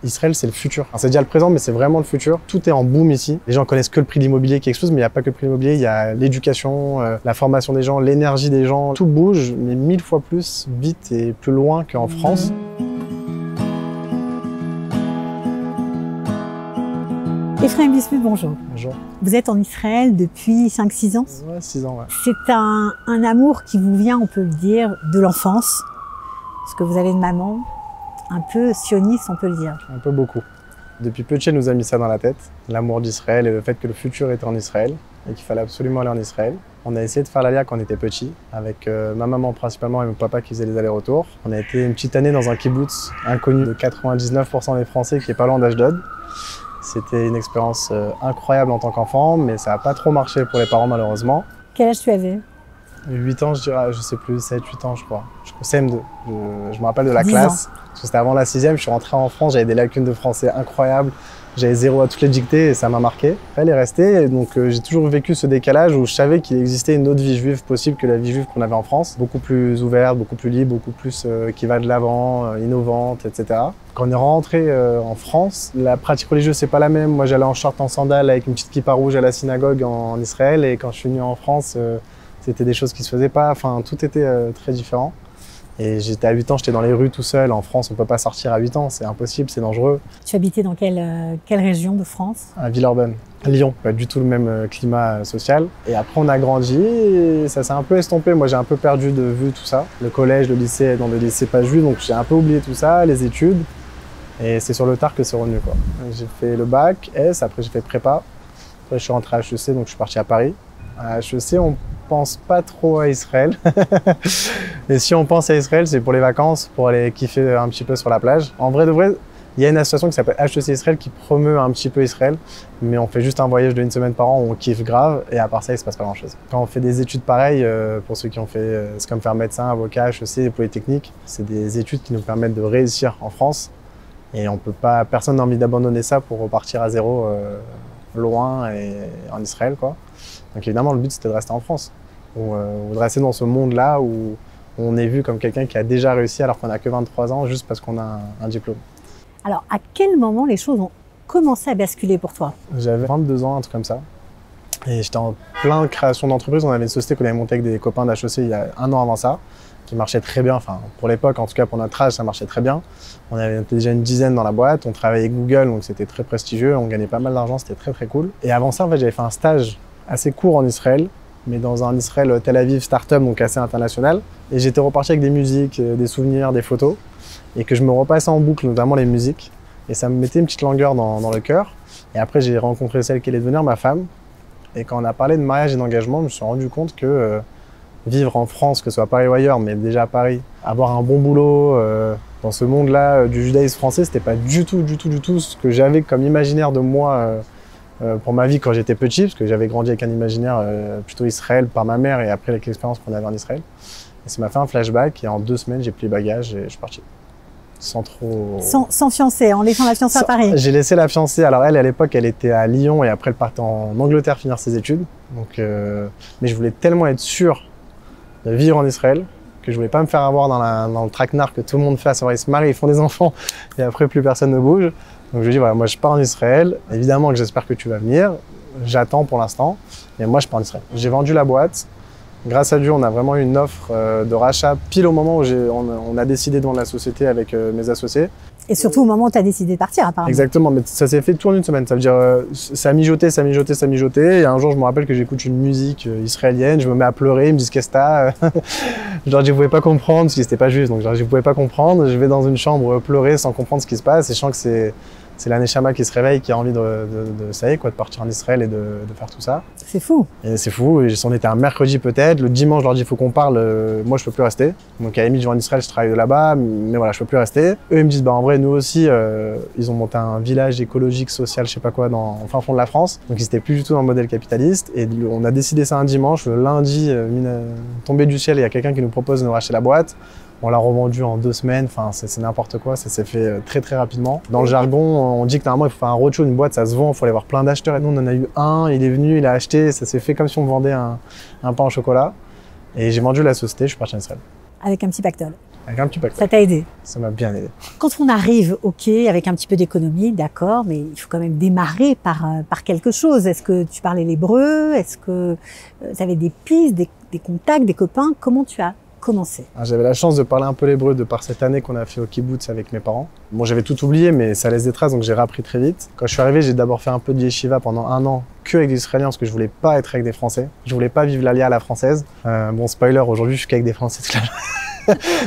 Israël, c'est le futur. Enfin, c'est déjà le présent, mais c'est vraiment le futur. Tout est en boom ici. Les gens connaissent que le prix de l'immobilier qui explose, mais il n'y a pas que le prix de l'immobilier. Il y a l'éducation, la formation des gens, l'énergie des gens. Tout bouge, mais 1000 fois plus vite et plus loin qu'en France. Ephraim Bismuth, bonjour. Bonjour. Vous êtes en Israël depuis 5-6 ans? Ouais, 6 ans, ouais. C'est un amour qui vous vient, on peut le dire, de l'enfance. Parce que vous avez une maman un peu sioniste, on peut le dire. Un peu beaucoup. Depuis petit, elle nous a mis ça dans la tête. L'amour d'Israël et le fait que le futur était en Israël et qu'il fallait absolument aller en Israël. On a essayé de faire l'Aliyah quand on était petit, avec ma maman principalement et mon papa qui faisaient les allers-retours. On a été une petite année dans un kibbutz inconnu de 99% des Français qui est pas loin d'Ashdod. C'était une expérience incroyable en tant qu'enfant, mais ça n'a pas trop marché pour les parents malheureusement. Quel âge tu avais? 8 ans, je dirais, je sais plus, 7-8 ans je crois. CM2, je me rappelle de la 10 classe, parce que c'était avant la 6e, je suis rentré en France, j'avais des lacunes de français incroyables, j'avais 0 à toutes les dictées et ça m'a marqué. Elle est restée, et donc j'ai toujours vécu ce décalage où je savais qu'il existait une autre vie juive possible que la vie juive qu'on avait en France, beaucoup plus ouverte, beaucoup plus libre, beaucoup plus qui va de l'avant, innovante, etc. Quand on est rentré en France, la pratique religieuse c'est pas la même. Moi j'allais en short en sandales avec une petite kippa rouge à la synagogue en Israël, et quand je suis venu en France, c'était des choses qui se faisaient pas, enfin tout était très différent. Et j'étais à 8 ans, j'étais dans les rues tout seul. En France, on peut pas sortir à 8 ans, c'est impossible, c'est dangereux. Tu habitais dans quelle région de France? À Villeurbanne, Lyon, pas du tout le même climat social. Et après, on a grandi et ça s'est un peu estompé. Moi, j'ai un peu perdu de vue tout ça. Le collège, le lycée, dans le lycée pas juif, donc j'ai un peu oublié tout ça, les études. Et c'est sur le tard que c'est revenu, quoi. J'ai fait le bac, S, après j'ai fait prépa. Après, je suis rentré à HEC, donc je suis parti à Paris. À HEC, on pense pas trop à Israël. Et si on pense à Israël, c'est pour les vacances, pour aller kiffer un petit peu sur la plage. En vrai de vrai, il y a une association qui s'appelle HEC Israël qui promeut un petit peu Israël, mais on fait juste un voyage de 1 semaine par an où on kiffe grave, et à part ça, il se passe pas grand chose. Quand on fait des études pareilles, pour ceux qui ont fait, c'est comme faire médecin, avocat, HEC, Polytechnique, c'est des études qui nous permettent de réussir en France, et on peut pas, personne n'a envie d'abandonner ça pour repartir à zéro loin et en Israël, quoi. Donc évidemment, le but c'était de rester en France, ou de rester dans ce monde-là où on est vu comme quelqu'un qui a déjà réussi alors qu'on n'a que 23 ans juste parce qu'on a un diplôme. Alors, à quel moment les choses ont commencé à basculer pour toi? J'avais 22 ans, un truc comme ça, et j'étais en plein création d'entreprise. On avait une société qu'on avait montée avec des copains d'HEC il y a 1 an avant ça, qui marchait très bien, enfin pour l'époque, en tout cas pour notre âge, ça marchait très bien. On avait déjà une dizaine dans la boîte, on travaillait avec Google, donc c'était très prestigieux, on gagnait pas mal d'argent, c'était très très cool. Et avant ça, en fait, j'avais fait un stage assez court en Israël, mais dans un Israël Tel Aviv startup, donc assez international. Et j'étais reparti avec des musiques, des souvenirs, des photos, et que je me repassais en boucle, notamment les musiques. Et ça me mettait une petite langueur dans le cœur. Et après, j'ai rencontré celle qui allait devenir ma femme. Et quand on a parlé de mariage et d'engagement, je me suis rendu compte que vivre en France, que ce soit à Paris ou ailleurs, mais déjà à Paris, avoir un bon boulot dans ce monde-là du judaïsme français, c'était pas du tout ce que j'avais comme imaginaire de moi pour ma vie quand j'étais petit, parce que j'avais grandi avec un imaginaire plutôt Israël par ma mère et après avec l'expérience qu'on avait en Israël. Et ça m'a fait un flashback et en 2 semaines, j'ai pris les bagages et je suis parti. Sans fiancée, en laissant la fiancée à Paris? J'ai laissé la fiancée. Alors elle, à l'époque, elle était à Lyon et après elle partait en Angleterre finir ses études. Donc, mais je voulais tellement être sûr de vivre en Israël que je voulais pas me faire avoir dans le traquenard que tout le monde fait, à savoir ils se marient, ils font des enfants et après plus personne ne bouge. Donc je lui ai dit voilà, moi je pars en Israël, évidemment que j'espère que tu vas venir, j'attends pour l'instant, mais moi je pars en Israël. J'ai vendu la boîte, grâce à Dieu on a vraiment eu une offre de rachat pile au moment où on a décidé de vendre la société avec mes associés. Et surtout au moment où tu as décidé de partir apparemment. Exactement, mais ça s'est fait tout en 1 semaine, ça veut dire ça a mijoté, et un jour je me rappelle que j'écoute une musique israélienne, je me mets à pleurer, ils me disent qu'est-ce que t'as? Je leur dis je pouvais pas comprendre, parce que c'était pas juste, donc je leur dis je pouvais pas comprendre, je vais dans une chambre pleurer sans comprendre ce qui se passe, et je sens que c'est la Neshama qui se réveille, qui a envie ça y est, quoi, de partir en Israël et de faire tout ça. C'est fou. Et c'est fou, et on était un mercredi peut-être, le dimanche je leur dis il faut qu'on parle, moi je peux plus rester. Donc à la limite je vais en Israël, je travaille de là-bas, mais voilà, je peux plus rester. Eux ils me disent bah en vrai nous aussi, ils ont monté un village écologique, social, je sais pas quoi, en fin fond de la France. Donc ils étaient plus du tout dans le modèle capitaliste, et on a décidé ça un dimanche, le lundi, tombé du ciel, il y a quelqu'un qui nous propose de nous racheter la boîte. On l'a revendu en 2 semaines, enfin c'est n'importe quoi, ça s'est fait très très rapidement. Dans le jargon, on dit que normalement il faut faire un roadshow, une boîte ça se vend, il faut aller voir plein d'acheteurs, et nous on en a eu un, il est venu, il a acheté, ça s'est fait comme si on vendait un pain au chocolat. Et j'ai vendu la société, je suis parti en Israël. Avec un petit pactole. Avec un petit pack. Ça t'a aidé? Ça m'a bien aidé. Quand on arrive, ok, avec un petit peu d'économie, d'accord, mais il faut quand même démarrer par quelque chose. Est-ce que tu parlais l'hébreu? Est-ce que tu avais des pistes, des contacts, des copains? Comment tu as commencé? J'avais la chance de parler un peu l'hébreu de par cette année qu'on a fait au kibbutz avec mes parents. Bon, j'avais tout oublié, mais ça laisse des traces, donc j'ai réappris très vite. Quand je suis arrivé, j'ai d'abord fait un peu de yeshiva pendant 1 an, que avec des Israéliens, parce que je voulais pas être avec des Français. Je voulais pas vivre l'aliyah à la française. Bon, spoiler, aujourd'hui, je suis qu'avec des Français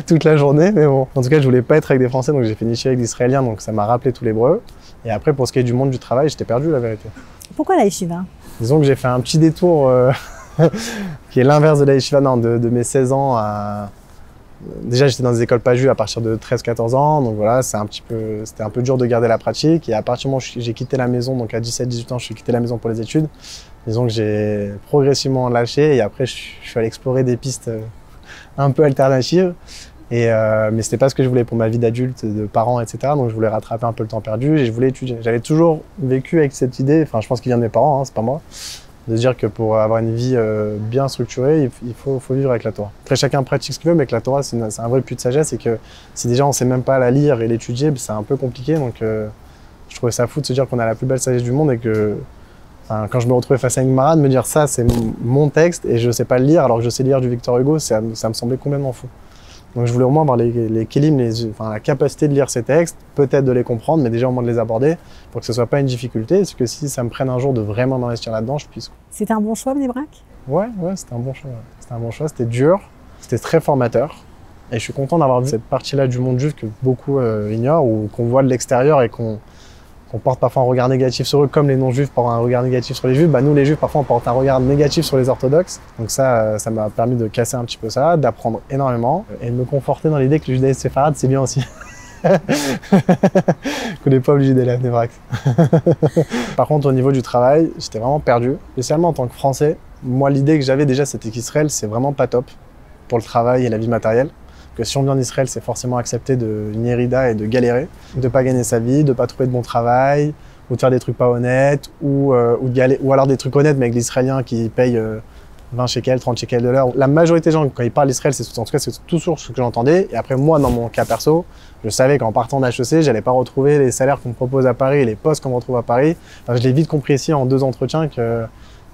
toute la journée, mais bon. En tout cas, je voulais pas être avec des Français, donc j'ai fait une yeshiva avec des Israéliens, donc ça m'a rappelé tout l'hébreu. Et après, pour ce qui est du monde du travail, j'étais perdu, la vérité. Pourquoi la yeshiva? Disons que j'ai fait un petit détour qui est l'inverse de la yeshiva, non, de mes 16 ans à... Déjà, j'étais dans des écoles pas juives à partir de 13-14 ans, donc voilà, c'était un peu dur de garder la pratique. Et à partir du moment où j'ai quitté la maison, donc à 17-18 ans, je suis quitté la maison pour les études. Disons que j'ai progressivement lâché et après, je suis allé explorer des pistes un peu alternatives. Mais c'était pas ce que je voulais pour ma vie d'adulte, de parents, etc. Donc je voulais rattraper un peu le temps perdu et je voulais étudier. J'avais toujours vécu avec cette idée, enfin je pense qu'il vient de mes parents, hein, c'est pas moi, de dire que pour avoir une vie bien structurée, il faut vivre avec la Torah. Après, chacun pratique ce qu'il veut, mais que la Torah, c'est un vrai puits de sagesse et que si déjà on sait même pas la lire et l'étudier, c'est un peu compliqué. Donc je trouvais ça fou de se dire qu'on a la plus belle sagesse du monde et que quand je me retrouvais face à une Gemara, de me dire ça, c'est mon texte et je sais pas le lire alors que je sais lire du Victor Hugo, ça me semblait complètement fou. Donc je voulais au moins avoir les kelim, la capacité de lire ces textes, peut-être de les comprendre, mais déjà au moins de les aborder pour que ce soit pas une difficulté, parce que si ça me prenne un jour de vraiment m'investir là-dedans, je puisse. C'était un bon choix, Bnei-Brak? Ouais, c'était un bon choix. C'était un bon choix, c'était dur, c'était très formateur. Et je suis content d'avoir vu cette partie-là du monde juif que beaucoup ignorent ou qu'on voit de l'extérieur et qu'on porte parfois un regard négatif sur eux, comme les non-juifs portent un regard négatif sur les juifs. Nous, les juifs, parfois, on porte un regard négatif sur les orthodoxes. Donc ça m'a permis de casser un petit peu ça, d'apprendre énormément et de me conforter dans l'idée que le judaïsme séfarade, c'est bien aussi. Qu'on n'est pas obligé d'aller à Bnei-Brak. Par contre, au niveau du travail, j'étais vraiment perdu. Spécialement en tant que Français, moi, l'idée que j'avais déjà, c'était qu'Israël, c'est vraiment pas top pour le travail et la vie matérielle. Que si on vient d'Israël, c'est forcément accepter une hérida et de galérer, de pas gagner sa vie, de pas trouver de bon travail, ou de faire des trucs pas honnêtes, ou alors des trucs honnêtes mais avec l'Israélien qui paye 20 shekels, 30 shekels de l'heure. La majorité des gens, quand ils parlent d'Israël, en tout cas, c'est toujours ce que j'entendais. Et après, moi, dans mon cas perso, je savais qu'en partant d'HEC, j'allais pas retrouver les salaires qu'on me propose à Paris et les postes qu'on me retrouve à Paris. Enfin, je l'ai vite compris ici en 2 entretiens que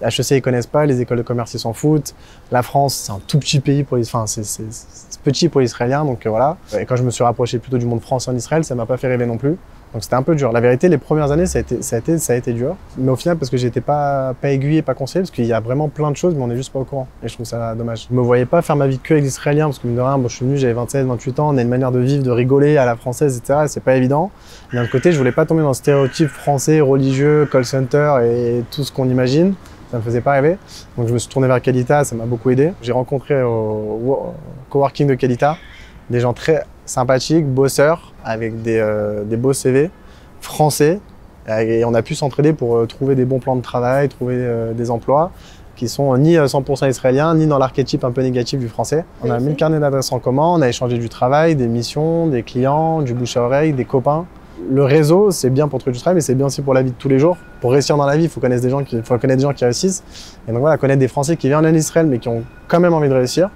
HEC, ils connaissent pas, les écoles de commerce, ils s'en foutent. La France, c'est un tout petit pays pour les... Enfin, c'est petit pour les Israéliens, donc voilà. Et quand je me suis rapproché plutôt du monde français en Israël, ça m'a pas fait rêver non plus. Donc c'était un peu dur. La vérité, les premières années, ça a été dur. Mais au final, parce que j'étais pas aiguillé, pas conseillé, parce qu'il y a vraiment plein de choses, mais on est juste pas au courant. Et je trouve ça dommage. Je me voyais pas faire ma vie que avec les Israéliens, parce que mine de rien, je suis venu, j'avais 27, 28 ans, on a une manière de vivre, de rigoler à la française, etc. C'est pas évident. D'un autre côté, je voulais pas tomber dans le stéréotype français, religieux, call center et tout ce qu'on imagine. Ça me faisait pas rêver. Donc je me suis tourné vers Kelita, ça m'a beaucoup aidé. J'ai rencontré au coworking de Kelita des gens très sympathiques, bosseurs, avec des beaux CV, français. Et on a pu s'entraider pour trouver des bons plans de travail, trouver des emplois qui sont ni 100% israéliens, ni dans l'archétype un peu négatif du français. On a mis le carnet d'adresses en commun, on a échangé du travail, des missions, des clients, du bouche à oreille, des copains. Le réseau, c'est bien pour trouver du travail, mais c'est bien aussi pour la vie de tous les jours. Pour réussir dans la vie, il faut connaître des gens qui réussissent. Et donc voilà, connaître des Français qui viennent en Israël, mais qui ont quand même envie de réussir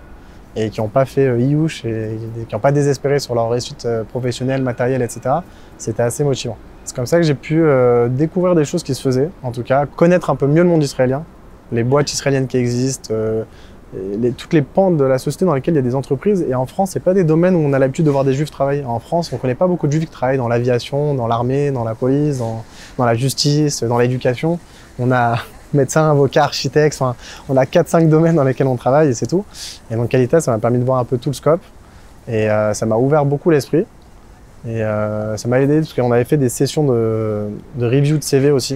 et qui n'ont pas fait iouche et qui n'ont pas désespéré sur leur réussite professionnelle, matérielle, etc. C'était assez motivant. C'est comme ça que j'ai pu découvrir des choses qui se faisaient, en tout cas, connaître un peu mieux le monde israélien, les boîtes israéliennes qui existent, toutes les pentes de la société dans lesquelles il y a des entreprises. Et en France, c'est pas des domaines où on a l'habitude de voir des juifs travailler. En France, on connaît pas beaucoup de juifs qui travaillent dans l'aviation, dans l'armée, dans la police, dans la justice, dans l'éducation. On a médecin, avocat, architecte, enfin, on a 4-5 domaines dans lesquels on travaille et c'est tout. Et donc Qualité, ça m'a permis de voir un peu tout le scope. Et ça m'a ouvert beaucoup l'esprit. Et ça m'a aidé parce qu'on avait fait des sessions de review de CV aussi.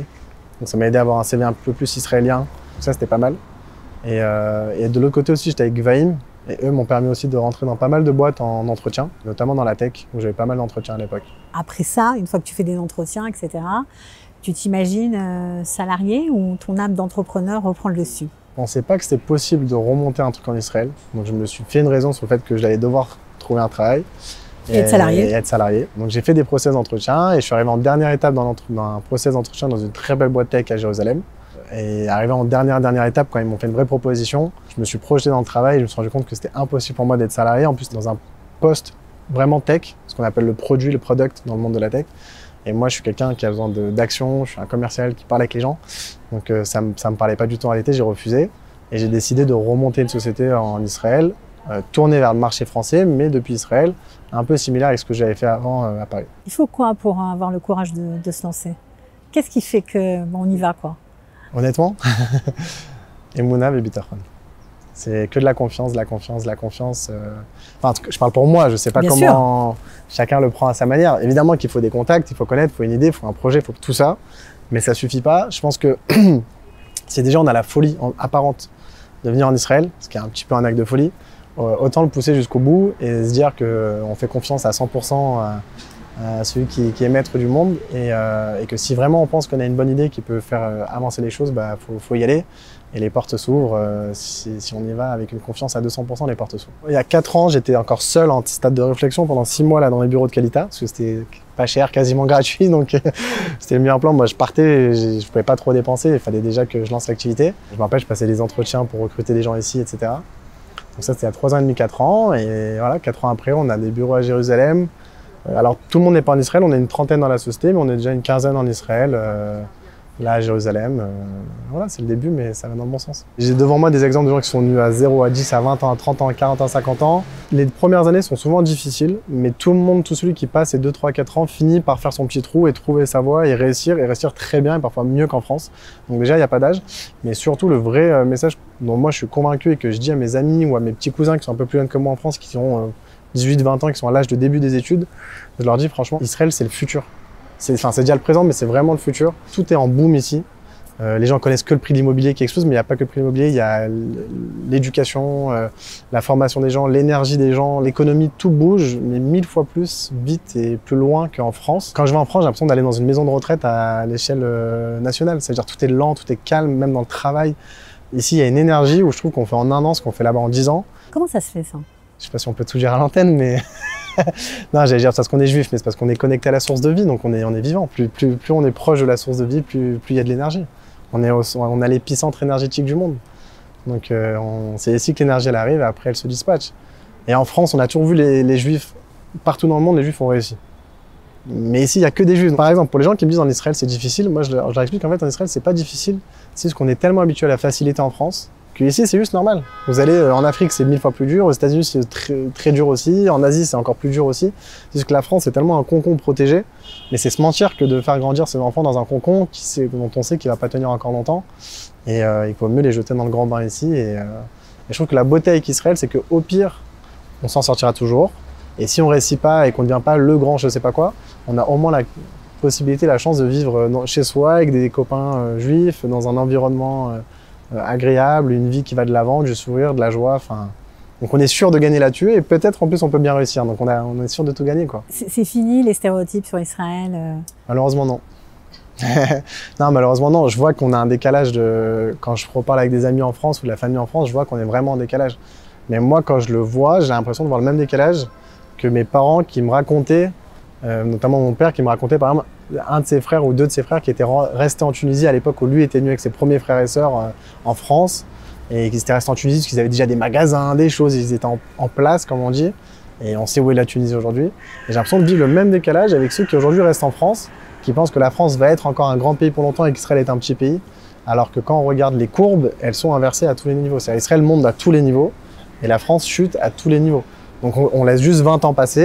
Donc ça m'a aidé à avoir un CV un peu plus israélien. Donc ça, c'était pas mal. Et de l'autre côté aussi, j'étais avec Gvaim. Et eux m'ont permis aussi de rentrer dans pas mal de boîtes en entretien, notamment dans la tech, où j'avais pas mal d'entretiens à l'époque. Après ça, une fois que tu fais des entretiens, etc., tu t'imagines salarié ou ton âme d'entrepreneur reprend le dessus? Je pensais pas que c'était possible de remonter un truc en Israël. Donc je me suis fait une raison sur le fait que j'allais devoir trouver un travail. Et être salarié. Donc j'ai fait des process d'entretien et je suis arrivé en dernière étape dans un process d'entretien dans une très belle boîte tech à Jérusalem. Et arrivé en dernière étape, quand ils m'ont fait une vraie proposition, je me suis projeté dans le travail et je me suis rendu compte que c'était impossible pour moi d'être salarié. En plus, dans un poste vraiment tech, ce qu'on appelle le produit, le product dans le monde de la tech. Et moi, je suis quelqu'un qui a besoin d'action, je suis un commercial qui parle avec les gens. Donc ça me parlait pas du tout en réalité, j'ai refusé. Et j'ai décidé de remonter une société en Israël, tournée vers le marché français, mais depuis Israël, un peu similaire avec ce que j'avais fait avant à Paris. Il faut quoi pour avoir le courage de se lancer? Qu'est-ce qui fait que on y va, quoi? Honnêtement, Emouna et Bitachon. C'est que de la confiance, de la confiance, de la confiance. Enfin, je parle pour moi, je sais pas Bien comment chacun le prend à sa manière. Évidemment qu'il faut des contacts, il faut connaître, il faut une idée, il faut un projet, il faut tout ça. Mais ça suffit pas. Je pense que si déjà on a la folie apparente de venir en Israël, ce qui est un petit peu un acte de folie, autant le pousser jusqu'au bout et se dire qu'on fait confiance à 100% à celui qui est maître du monde et que si vraiment on pense qu'on a une bonne idée qui peut faire avancer les choses, bah faut y aller et les portes s'ouvrent. Si on y va avec une confiance à 200%, les portes s'ouvrent. Il y a 4 ans, j'étais encore seul en stade de réflexion pendant 6 mois là dans les bureaux de Qualita parce que c'était pas cher, quasiment gratuit, donc c'était le meilleur plan. Moi je partais, je pouvais pas trop dépenser, il fallait déjà que je lance l'activité. Je me rappelle, je passais des entretiens pour recruter des gens ici, etc. Donc ça c'était à 3 ans et demi, 4 ans et voilà, 4 ans après on a des bureaux à Jérusalem. Alors tout le monde n'est pas en Israël, on est une trentaine dans la société, mais on est déjà une quinzaine en Israël, là à Jérusalem. Voilà, c'est le début, mais ça va dans le bon sens. J'ai devant moi des exemples de gens qui sont venus à 0, à 10, à 20 ans, à 30 ans, à 40 ans, à 50 ans. Les premières années sont souvent difficiles, mais tout le monde, tout celui qui passe ces 2, 3, 4 ans finit par faire son petit trou et trouver sa voie et réussir très bien et parfois mieux qu'en France. Donc déjà, il n'y a pas d'âge, mais surtout le vrai message dont moi je suis convaincu et que je dis à mes amis ou à mes petits cousins qui sont un peu plus jeunes que moi en France, qui ont 18, 20 ans, qui sont à l'âge de début des études, je leur dis franchement, Israël c'est le futur. C'est déjà le présent, mais c'est vraiment le futur. Tout est en boom ici. Les gens connaissent que le prix de l'immobilier qui explose, mais il n'y a pas que le prix de l'immobilier, il y a l'éducation, la formation des gens, l'énergie des gens, l'économie, tout bouge, mais 1000 fois plus vite et plus loin qu'en France. Quand je vais en France, j'ai l'impression d'aller dans une maison de retraite à l'échelle nationale. C'est-à-dire tout est lent, tout est calme, même dans le travail. Ici, il y a une énergie où je trouve qu'on fait en 1 an ce qu'on fait là-bas en 10 ans. Comment ça se fait, ça? Je sais pas si on peut tout dire à l'antenne, mais non, j'allais dire c'est parce qu'on est juif, mais c'est parce qu'on est connecté à la source de vie, donc on est vivant. Plus on est proche de la source de vie, plus il y a de l'énergie. On a l'épicentre énergétique du monde. Donc c'est ici que l'énergie elle arrive, et après elle se dispatche. Et en France, on a toujours vu les juifs, partout dans le monde, les juifs ont réussi. Mais ici, il n'y a que des juifs. Par exemple, pour les gens qui me disent en Israël c'est difficile, moi je leur explique qu'en fait en Israël c'est pas difficile, c'est juste qu'on est tellement habitué à la facilité en France, qu'ici c'est juste normal. Vous allez en Afrique c'est 1000 fois plus dur, aux États-Unis c'est très dur aussi, en Asie c'est encore plus dur aussi. C'est juste que la France c'est tellement un cocon protégé, mais c'est se mentir que de faire grandir ses enfants dans un cocon dont on sait qu'il va pas tenir encore longtemps. Et il faut mieux les jeter dans le grand bain ici. Et je trouve que la beauté avec Israël c'est qu'au pire on s'en sortira toujours. Et si on réussit pas et qu'on ne devient pas le grand je sais pas quoi, on a au moins la possibilité, la chance de vivre chez soi avec des copains juifs, dans un environnement agréable, une vie qui va de l'avant, du sourire, de la joie. Enfin, donc on est sûr de gagner là-dessus et peut-être en plus on peut bien réussir. Donc on est sûr de tout gagner, quoi. C'est fini les stéréotypes sur Israël? Malheureusement non. Non, malheureusement non. Je vois qu'on a un décalage quand je reparle avec des amis en France ou de la famille en France, je vois qu'on est vraiment en décalage. Mais moi quand je le vois, j'ai l'impression de voir le même décalage que mes parents qui me racontaient, notamment mon père qui me racontait par exemple un de ses frères ou 2 de ses frères qui étaient restés en Tunisie à l'époque où lui était venu avec ses premiers frères et sœurs en France et qui étaient restés en Tunisie parce qu'ils avaient déjà des magasins, des choses, ils étaient en place comme on dit et on sait où est la Tunisie aujourd'hui. Et j'ai l'impression de vivre le même décalage avec ceux qui aujourd'hui restent en France, qui pensent que la France va être encore un grand pays pour longtemps et qu'Israël est un petit pays, alors que quand on regarde les courbes, elles sont inversées à tous les niveaux. C'est-à-dire Israël monte à tous les niveaux et la France chute à tous les niveaux. Donc on laisse juste 20 ans passer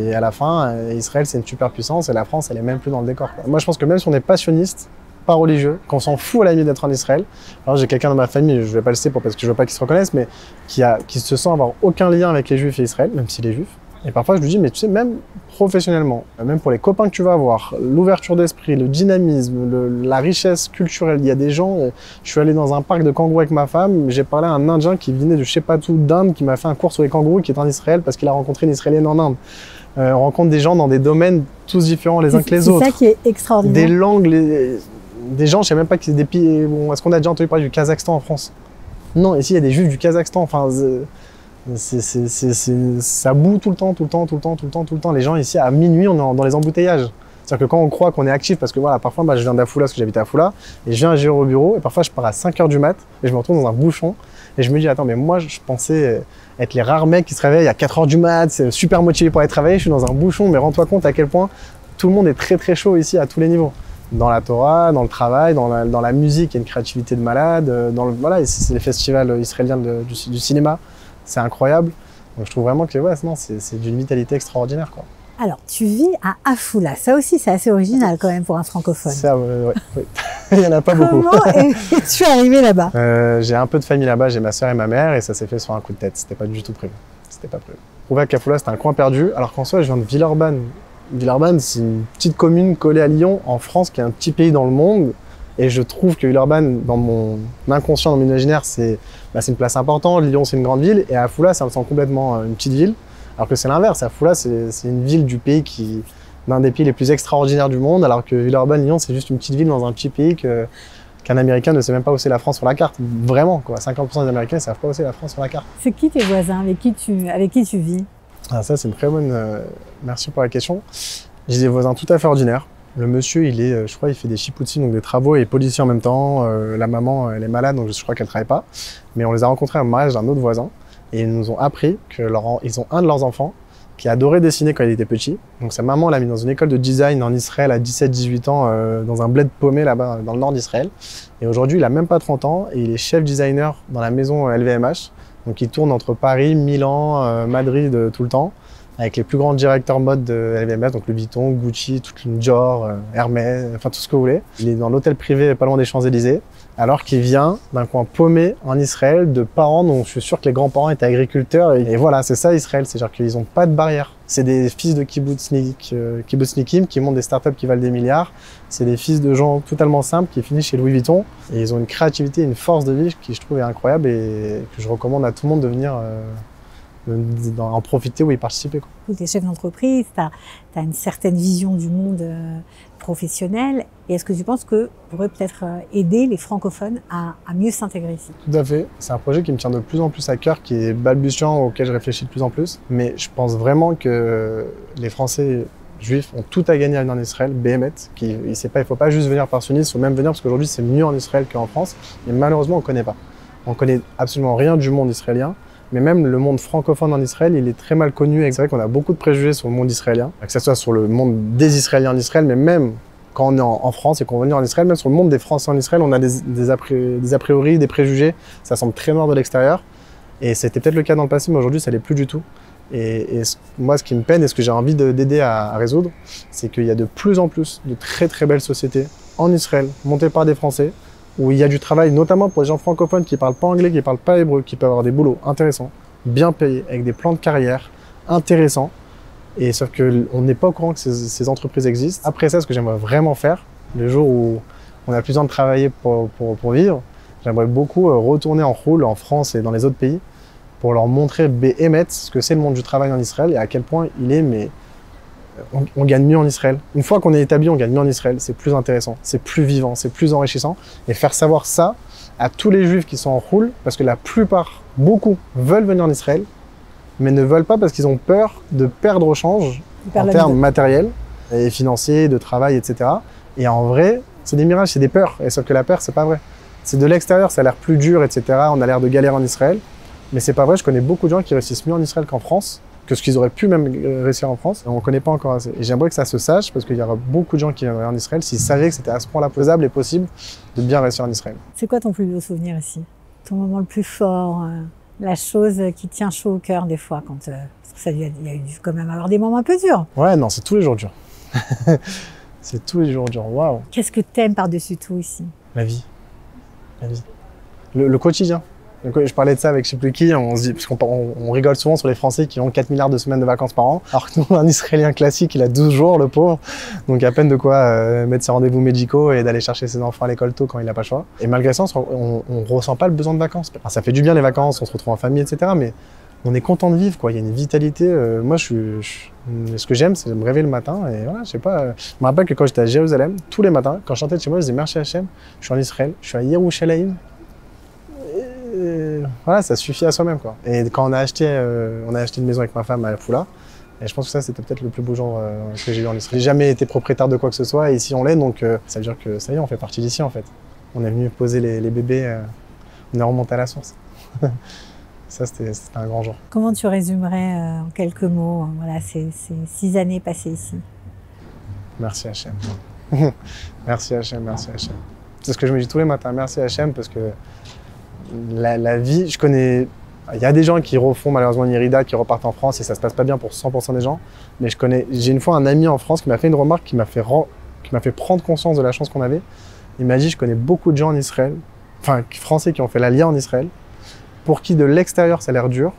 et à la fin, Israël c'est une superpuissance et la France elle est même plus dans le décor, quoi. Moi je pense que même si on est passionniste, pas religieux, qu'on s'en fout à la limite d'être en Israël, alors j'ai quelqu'un dans ma famille, je vais pas le citer parce que je veux pas qu'il se reconnaisse, mais qui se sent avoir aucun lien avec les juifs et Israël, même s'il est juif. Et parfois je lui dis, mais tu sais, même professionnellement, même pour les copains que tu vas avoir, l'ouverture d'esprit, le dynamisme, la richesse culturelle, il y a des gens, je suis allé dans un parc de kangourous avec ma femme, j'ai parlé à un Indien qui venait de je sais pas tout d'Inde, qui m'a fait un cours sur les kangourous, qui est en Israël parce qu'il a rencontré une Israélienne en Inde. On rencontre des gens dans des domaines tous différents les uns que les autres. C'est ça qui est extraordinaire. Des langues, des gens, je sais même pas que c'est des pays, bon, est-ce qu'on a déjà entendu parler du Kazakhstan en France? Non, ici il y a des juifs du Kazakhstan, enfin... ça boue tout le temps. Les gens ici, à minuit, on est dans les embouteillages. C'est-à-dire que quand on croit qu'on est actif, parce que voilà, parfois je viens d'Afula, parce que j'habite à Afula, et je viens à Géo au bureau, et parfois je pars à 5h du mat, et je me retrouve dans un bouchon, et je me dis, attends, mais moi je pensais être les rares mecs qui se réveillent à 4h du mat, c'est super motivé pour aller travailler, je suis dans un bouchon, mais rends-toi compte à quel point tout le monde est très très chaud ici à tous les niveaux. Dans la Torah, dans le travail, dans la musique, il y a une créativité de malade, voilà, ici c'est les festivals israéliens du cinéma, c'est incroyable. Donc je trouve vraiment que ouais, non, c'est d'une vitalité extraordinaire, quoi. Alors, tu vis à Afula. Ça aussi, c'est assez original quand même pour un francophone. Ça, ouais. Il n'y en a pas beaucoup. Comment es-tu arrivé là-bas? J'ai un peu de famille là-bas, j'ai ma soeur et ma mère, et ça s'est fait sur un coup de tête. C'était pas du tout prévu. C'était pas prévu. Je trouvais qu'Afula, c'était un coin perdu, alors qu'en soi, je viens de Villeurbanne. Villeurbanne, c'est une petite commune collée à Lyon, en France, qui est un petit pays dans le monde. Et je trouve que Villeurbanne, dans mon inconscient, dans mon imaginaire, c'est une place importante. Lyon, c'est une grande ville, et Afula, ça me semble complètement une petite ville. Alors que c'est l'inverse, Afula, c'est une ville du pays l'un des pays les plus extraordinaires du monde, alors que Villeurbanne, Lyon, c'est juste une petite ville dans un petit pays qu'un Américain ne sait même pas où c'est la France sur la carte. Vraiment, quoi. 50% des Américains ne savent pas où c'est la France sur la carte. C'est qui tes voisins avec qui tu vis? Ah, ça, c'est une très bonne... merci pour la question. J'ai des voisins tout à fait ordinaires. Le monsieur, je crois, il fait des chipoutines, donc des travaux, et policier en même temps. La maman, elle est malade, donc je crois qu'elle travaille pas. Mais on les a rencontrés à un mariage d'un autre voisin. Et ils nous ont appris qu'ils ont un de leurs enfants qui adorait dessiner quand il était petit. Donc sa maman l'a mis dans une école de design en Israël à 17-18 ans, dans un bled paumé là-bas, dans le nord d'Israël. Et aujourd'hui, il a même pas 30 ans et il est chef designer dans la maison LVMH. Donc il tourne entre Paris, Milan, Madrid tout le temps, avec les plus grands directeurs mode de LVMH, donc Louis Vuitton, Gucci, toute une Dior, Hermès, enfin tout ce que vous voulez. Il est dans l'hôtel privé pas loin des Champs-Élysées, alors qu'il vient d'un coin paumé en Israël de parents dont je suis sûr que les grands-parents étaient agriculteurs. Et voilà, c'est ça Israël, c'est-à-dire qu'ils n'ont pas de barrière. C'est des fils de kibbutznikim qui montent des startups qui valent des milliards. C'est des fils de gens totalement simples qui finissent chez Louis Vuitton. Et ils ont une créativité, une force de vie qui je trouve est incroyable et que je recommande à tout le monde de venir en profiter ou y participer, quoi. Tu es chef d'entreprise, tu as une certaine vision du monde professionnel. Et est-ce que tu penses que pourrait peut-être aider les francophones à mieux s'intégrer ici? Tout à fait. C'est un projet qui me tient de plus en plus à cœur, qui est balbutiant, auquel je réfléchis de plus en plus. Mais je pense vraiment que les Français juifs ont tout à gagner à venir en Israël, Béhémet. Il ne faut pas juste venir par sionisme, il faut même venir parce qu'aujourd'hui c'est mieux en Israël qu'en France. Mais malheureusement on ne connaît pas. On connaît absolument rien du monde israélien. Mais même le monde francophone en Israël, il est très mal connu. C'est vrai qu'on a beaucoup de préjugés sur le monde israélien, que ce soit sur le monde des Israéliens en Israël, mais même quand on est en France et qu'on veut venir en Israël, même sur le monde des Français en Israël, on a des a priori, des préjugés. Ça semble très noir de l'extérieur. Et c'était peut-être le cas dans le passé, mais aujourd'hui, ça l'est plus du tout. Et moi, ce qui me peine et ce que j'ai envie d'aider à résoudre, c'est qu'il y a de plus en plus de très très belles sociétés en Israël, montées par des Français, où il y a du travail, notamment pour des gens francophones qui parlent pas anglais, qui parlent pas hébreu, qui peuvent avoir des boulots intéressants, bien payés, avec des plans de carrière intéressants. Et sauf qu'on n'est pas au courant que ces entreprises existent. Après ça, ce que j'aimerais vraiment faire, le jour où on a plus besoin de travailler pour vivre, j'aimerais beaucoup retourner en roule en France et dans les autres pays pour leur montrer Béhémet, ce que c'est le monde du travail en Israël et à quel point il est, mais on gagne mieux en Israël. Une fois qu'on est établi, on gagne mieux en Israël. C'est plus intéressant, c'est plus vivant, c'est plus enrichissant. Et faire savoir ça à tous les juifs qui sont en roule, parce que la plupart, beaucoup, veulent venir en Israël, mais ne veulent pas parce qu'ils ont peur de perdre au change en termes matériels et financiers, de travail, etc. Et en vrai, c'est des mirages, c'est des peurs. Et sauf que la peur, c'est pas vrai. C'est de l'extérieur, ça a l'air plus dur, etc. On a l'air de galérer en Israël. Mais c'est pas vrai, je connais beaucoup de gens qui réussissent mieux en Israël qu'en France, que ce qu'ils auraient pu même réussir en France. On ne connaît pas encore assez. Et j'aimerais que ça se sache, parce qu'il y aura beaucoup de gens qui viendraient en Israël s'ils savaient que c'était à ce point-là faisable et possible de bien réussir en Israël. C'est quoi ton plus beau souvenir ici? Ton moment le plus fort, la chose qui tient chaud au cœur des fois, quand il y a dû quand même avoir des moments un peu durs. Ouais, non, c'est tous les jours durs. C'est tous les jours durs, waouh. Qu'est-ce que t'aimes par-dessus tout ici? La vie. La vie. Le quotidien. Je parlais de ça avec je sais plus qui, on se dit, parce qu'on rigole souvent sur les Français qui ont 4 milliards de semaines de vacances par an, alors que nous, un Israélien classique, il a 12 jours, le pauvre, donc à peine de quoi mettre ses rendez-vous médicaux et d'aller chercher ses enfants à l'école tôt quand il n'a pas le choix. Et malgré ça, on ressent pas le besoin de vacances. Alors, ça fait du bien les vacances, on se retrouve en famille, etc. Mais on est content de vivre, quoi. Il y a une vitalité. Moi, ce que j'aime, c'est de me réveiller le matin et voilà, je sais pas. Je me rappelle que quand j'étais à Jérusalem, tous les matins, quand je chantais de chez moi, je disais merci Hachem, je suis en Israël, je suis à Yerushalayim. Voilà, ça suffit à soi-même, quoi. Et quand on a acheté une maison avec ma femme à Afula, Et je pense que ça, c'était peut-être le plus beau jour que j'ai eu en Israël. J'ai jamais été propriétaire de quoi que ce soit, et ici on l'est, donc ça veut dire que ça y est, on fait partie d'ici en fait. On est venu poser les bébés, on est remonté à la source. Ça, c'était un grand jour. Comment tu résumerais en quelques mots voilà, ces 6 années passées ici? Merci Hachem. Merci Hachem, merci Hachem. C'est ce que je me dis tous les matins, merci Hachem, parce que la vie, je connais... Il y a des gens qui refont malheureusement une Irida, qui repartent en France et ça se passe pas bien pour 100% des gens. Mais j'ai une fois un ami en France qui m'a fait une remarque qui m'a fait prendre conscience de la chance qu'on avait. Il m'a dit, je connais beaucoup de gens en Israël, enfin français qui ont fait l'Aliyah en Israël, pour qui de l'extérieur ça a l'air dur.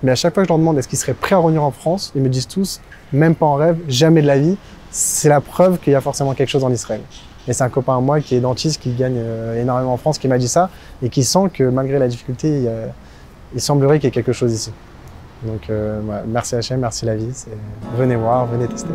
Mais à chaque fois que je leur demande est-ce qu'ils seraient prêts à revenir en France, ils me disent tous, même pas en rêve, jamais de la vie. C'est la preuve qu'il y a forcément quelque chose en Israël. Et c'est un copain à moi qui est dentiste, qui gagne énormément en France, qui m'a dit ça et qui sent que malgré la difficulté, il semblerait qu'il y ait quelque chose ici. Donc merci Hachem, merci la vie. Venez voir, venez tester.